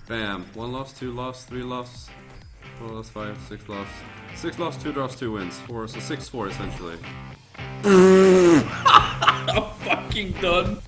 Bam. 1 loss, 2 loss, 3 loss, 4 loss, 5, 6 loss. 6 loss, 2 draws, 2 wins. 4, so 6-4 essentially. I'm fucking done.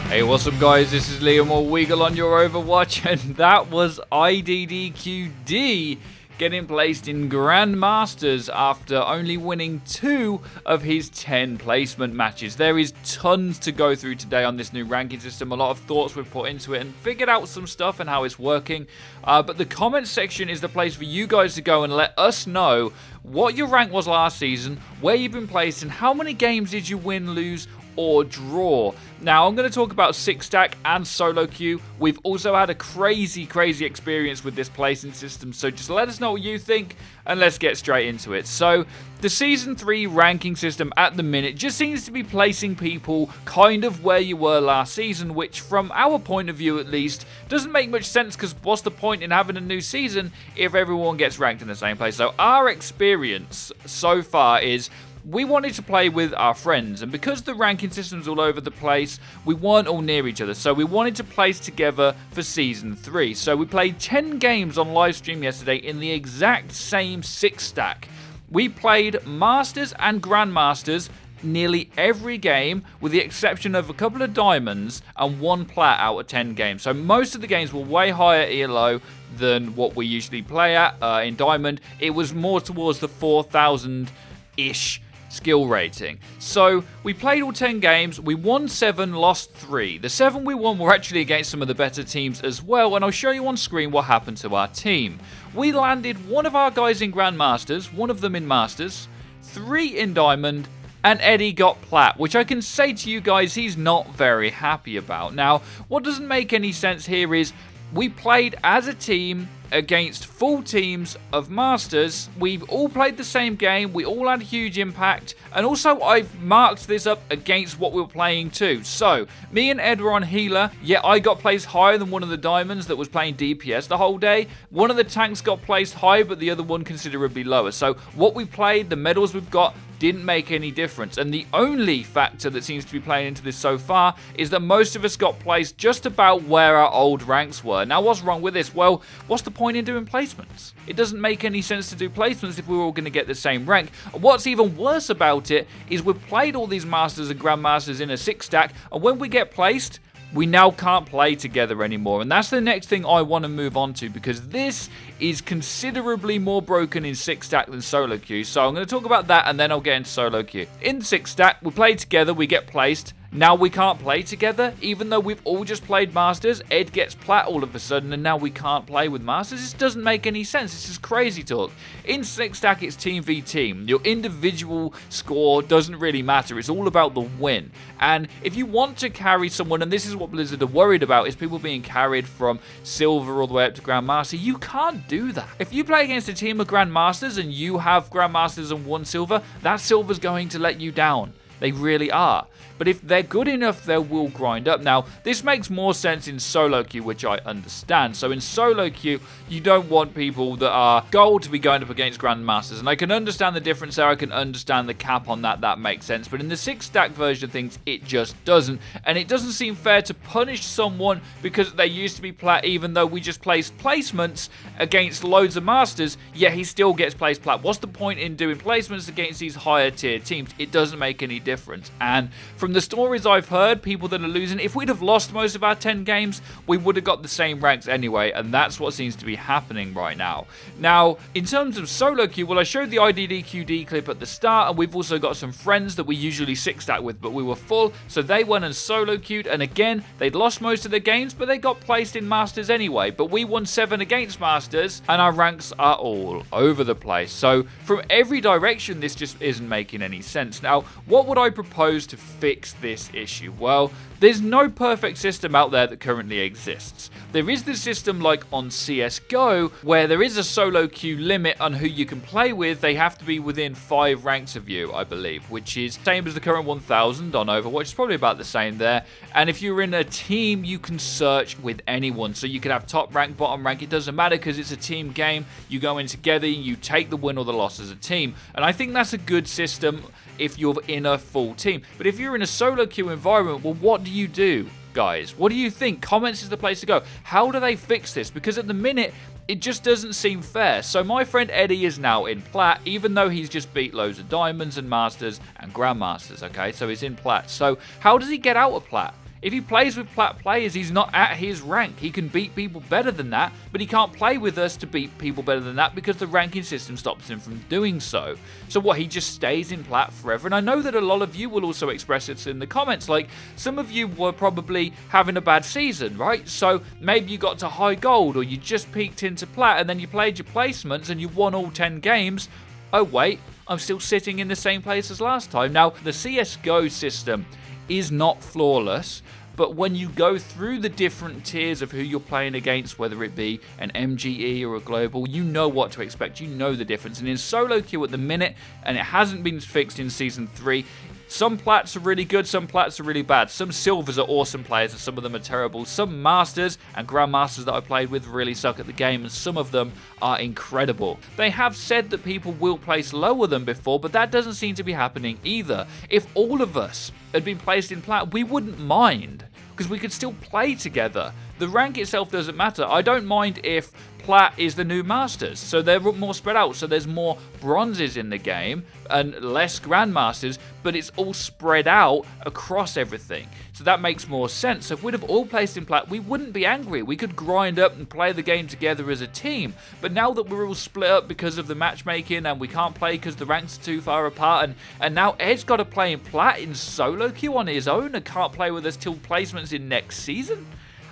Hey, what's up guys, this is Liam or Weagle on your Overwatch, and that was IDDQD getting placed in Grandmasters after only winning 2 of his 10 placement matches. There is tons to go through today on this new ranking system, a lot of thoughts we've put into it and figured out some stuff and how it's working, but the comments section is the place for you guys to go and let us know what your rank was last season, where you've been placed, and how many games did you win, lose, or draw. Now, I'm going to talk about 6-stack and solo queue. We've also had a crazy experience with this placing system, so just let us know what you think, and let's get straight into it. So, the Season 3 ranking system at the minute just seems to be placing people kind of where you were last season, which, from our point of view at least, doesn't make much sense, because what's the point in having a new season if everyone gets ranked in the same place? So, our experience so far is we wanted to play with our friends, and because the ranking system's all over the place, we weren't all near each other, so we wanted to place together for Season 3. So we played 10 games on live stream yesterday in the exact same 6-stack. We played Masters and Grandmasters nearly every game, with the exception of a couple of Diamonds and 1 Plat out of 10 games. So most of the games were way higher ELO than what we usually play at. In Diamond, it was more towards the 4,000-ish skill rating. So we played all 10 games, we won 7, lost 3. The 7 we won were actually against some of the better teams as well, and I'll show you on screen what happened to our team. We landed one of our guys in Grandmasters, one of them in Masters, 3 in Diamond, and Eddie got Plat, which I can say to you guys he's not very happy about. Now, what doesn't make any sense here is we played as a team against full teams of Masters. We've all played the same game, we all had huge impact, and also I've marked this up against what we were playing too. So, me and Ed were on healer, yet I got placed higher than one of the Diamonds that was playing DPS the whole day. One of the tanks got placed high, but the other one considerably lower. So, what we played, the medals we've got, didn't make any difference, and the only factor that seems to be playing into this so far is that most of us got placed just about where our old ranks were. Now, what's wrong with this? Well, what's the point in doing placements? It doesn't make any sense to do placements if we're all going to get the same rank. And what's even worse about it is we've played all these Masters and Grandmasters in a 6-stack, and when we get placed, we now can't play together anymore. And that's the next thing I want to move on to, because this is considerably more broken in 6-stack than solo queue. So I'm going to talk about that, and then I'll get into solo queue. In 6-stack, we play together, we get placed. Now we can't play together, even though we've all just played Masters. Ed gets Plat all of a sudden, and now we can't play with Masters. This doesn't make any sense. This is crazy talk. In 6-stack, it's team v team. Your individual score doesn't really matter. It's all about the win. And if you want to carry someone, and this is what Blizzard are worried about, is people being carried from Silver all the way up to Grandmaster, you can't do that. If you play against a team of Grandmasters and you have Grandmasters and 1 Silver, that Silver's going to let you down. They really are. But if they're good enough, they will grind up. Now, this makes more sense in solo queue, which I understand. So in solo queue, you don't want people that are gold to be going up against Grandmasters. And I can understand the difference there. I can understand the cap on that. That makes sense. But in the 6-stack version of things, it just doesn't. And it doesn't seem fair to punish someone because they used to be Plat, even though we just placed placements against loads of Masters, yet he still gets placed Plat. What's the point in doing placements against these higher tier teams? It doesn't make any difference. And from the stories I've heard, people that are losing, if we'd have lost most of our 10 games, we would have got the same ranks anyway, and that's what seems to be happening right now. Now, in terms of solo queue, well, I showed the IDDQD clip at the start, and we've also got some friends that we usually 6-stack with, but we were full, so they went and solo queued, and again, they'd lost most of their games, but they got placed in Masters anyway. But we won 7 against Masters, and our ranks are all over the place. So, from every direction, this just isn't making any sense. Now, what would I propose to fix this issue? Well, there's no perfect system out there that currently exists. There is the system like on CSGO, where there is a solo queue limit on who you can play with. They have to be within 5 ranks of you, I believe, which is same as the current 1000 on Overwatch. It's probably about the same there. And if you're in a team, you can search with anyone. So you can have top rank, bottom rank. It doesn't matter because it's a team game. You go in together, you take the win or the loss as a team. And I think that's a good system if you're in a full team. But if you're in a solo queue environment, well, what do you do, guys? What do you think? Comments is the place to go. How do they fix this? Because at the minute, it just doesn't seem fair. So my friend Eddie is now in Plat, even though he's just beat loads of Diamonds and Masters and Grandmasters, okay? So he's in Plat. So how does he get out of Plat? If he plays with Plat players, he's not at his rank. He can beat people better than that, but he can't play with us to beat people better than that because the ranking system stops him from doing so. So what, he just stays in Plat forever? And I know that a lot of you will also express it in the comments. Like, some of you were probably having a bad season, right? So maybe you got to high gold, or you just peaked into Plat, and then you played your placements and you won all 10 games. Oh wait, I'm still sitting in the same place as last time. Now, the CSGO system is not flawless, but when you go through the different tiers of who you're playing against, whether it be an MGE or a global, you know what to expect, you know the difference. And in solo queue at the minute, and it hasn't been fixed in Season 3, some Plats are really good, some Plats are really bad. Some Silvers are awesome players and some of them are terrible. Some Masters and Grandmasters that I played with really suck at the game, and some of them are incredible. They have said that people will place lower than before, but that doesn't seem to be happening either. If all of us had been placed in Plat, we wouldn't mind, because we could still play together. The rank itself doesn't matter. I don't mind if Plat is the new Masters, so they're more spread out, so there's more bronzes in the game and less Grandmasters, but it's all spread out across everything. So that makes more sense. So if we'd have all placed in Plat, we wouldn't be angry. We could grind up and play the game together as a team. But now that we're all split up because of the matchmaking and we can't play because the ranks are too far apart, and now Ed's got to play in Plat in solo queue on his own and can't play with us till placements in next season,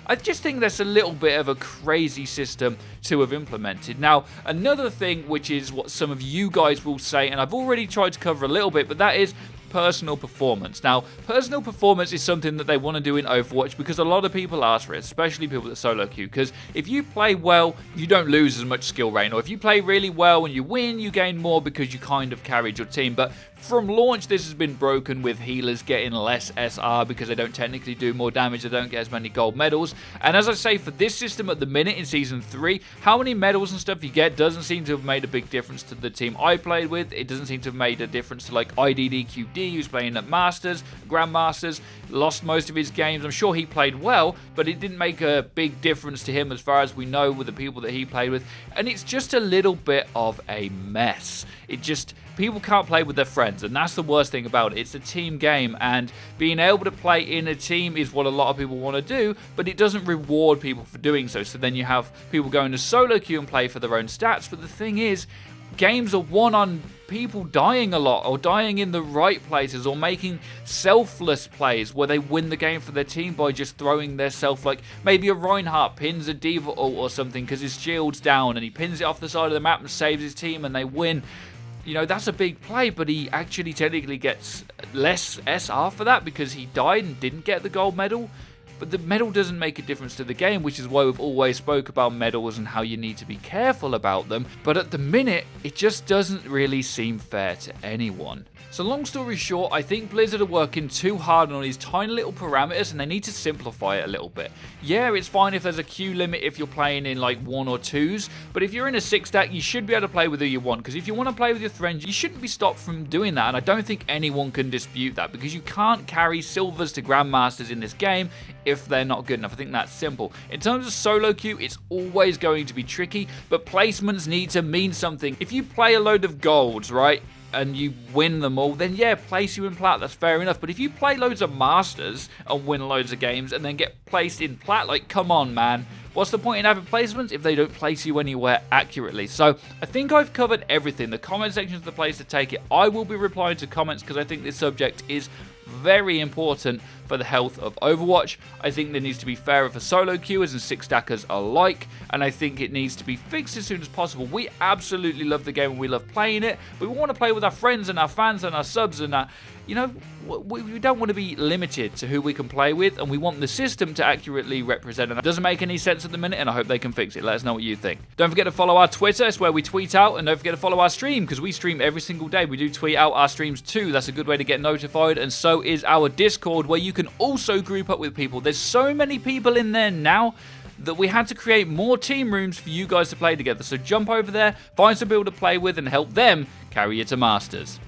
I just think that's a little bit of a crazy system to have implemented. Now, another thing, which is what some of you guys will say, and I've already tried to cover a little bit, but that is personal performance. Now, personal performance is something that they want to do in Overwatch because a lot of people ask for it, especially people that solo queue, because if you play well, you don't lose as much skill rating, or if you play really well and you win, you gain more because you kind of carried your team. But from launch, this has been broken with healers getting less SR because they don't technically do more damage, they don't get as many gold medals. And as I say, for this system at the minute in Season 3, how many medals and stuff you get doesn't seem to have made a big difference to the team I played with. It doesn't seem to have made a difference to like IDDQD, who's playing at Masters, Grandmasters, lost most of his games. I'm sure he played well, but it didn't make a big difference to him as far as we know with the people that he played with. And it's just a little bit of a mess. People can't play with their friends, and that's the worst thing about it. It's a team game, and being able to play in a team is what a lot of people want to do, but it doesn't reward people for doing so. So then you have people going to solo queue and play for their own stats, but the thing is, games are won on people dying a lot, or dying in the right places, or making selfless plays where they win the game for their team by just throwing their self, like maybe a Reinhardt pins a Diva ult or something because his shield's down, and he pins it off the side of the map and saves his team and they win. You know, that's a big play, but he actually technically gets less SR for that because he died and didn't get the gold medal. But the medal doesn't make a difference to the game, which is why we've always spoke about medals and how you need to be careful about them. But at the minute, it just doesn't really seem fair to anyone. So long story short, I think Blizzard are working too hard on these tiny little parameters and they need to simplify it a little bit. Yeah, it's fine if there's a queue limit if you're playing in like 1 or 2s, but if you're in a 6-stack, you should be able to play with who you want, because if you want to play with your friends, you shouldn't be stopped from doing that, and I don't think anyone can dispute that, because you can't carry Silvers to Grandmasters in this game if they're not good enough. I think that's simple. In terms of solo queue, it's always going to be tricky, but placements need to mean something. If you play a load of golds, right, and you win them all, then yeah, place you in Plat, that's fair enough. But if you play loads of Masters and win loads of games and then get placed in Plat, like, come on, man. What's the point in having placements if they don't place you anywhere accurately? So I think I've covered everything. The comment section is the place to take it. I will be replying to comments because I think this subject is very important for the health of Overwatch. I think there needs to be fairer for solo queuers and 6-stackers alike, and I think it needs to be fixed as soon as possible. We absolutely love the game and we love playing it, but we want to play with our friends and our fans and our subs, and you know, we don't want to be limited to who we can play with, and we want the system to accurately represent it. It doesn't make any sense at the minute, and I hope they can fix it. Let us know what you think. Don't forget to follow our Twitter, it's where we tweet out, and don't forget to follow our stream, because we stream every single day. We do tweet out our streams too. That's a good way to get notified, and so is our Discord, where you can also group up with people. There's so many people in there now that we had to create more team rooms for you guys to play together. So jump over there, find some people to play with, and help them carry you to Masters.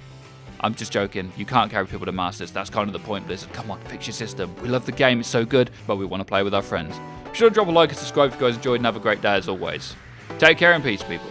I'm just joking. You can't carry people to Masters. That's kind of the point, Blizzard. Come on, fix your system. We love the game. It's so good, but we want to play with our friends. Be sure to drop a like and subscribe if you guys enjoyed, and have a great day as always. Take care and peace, people.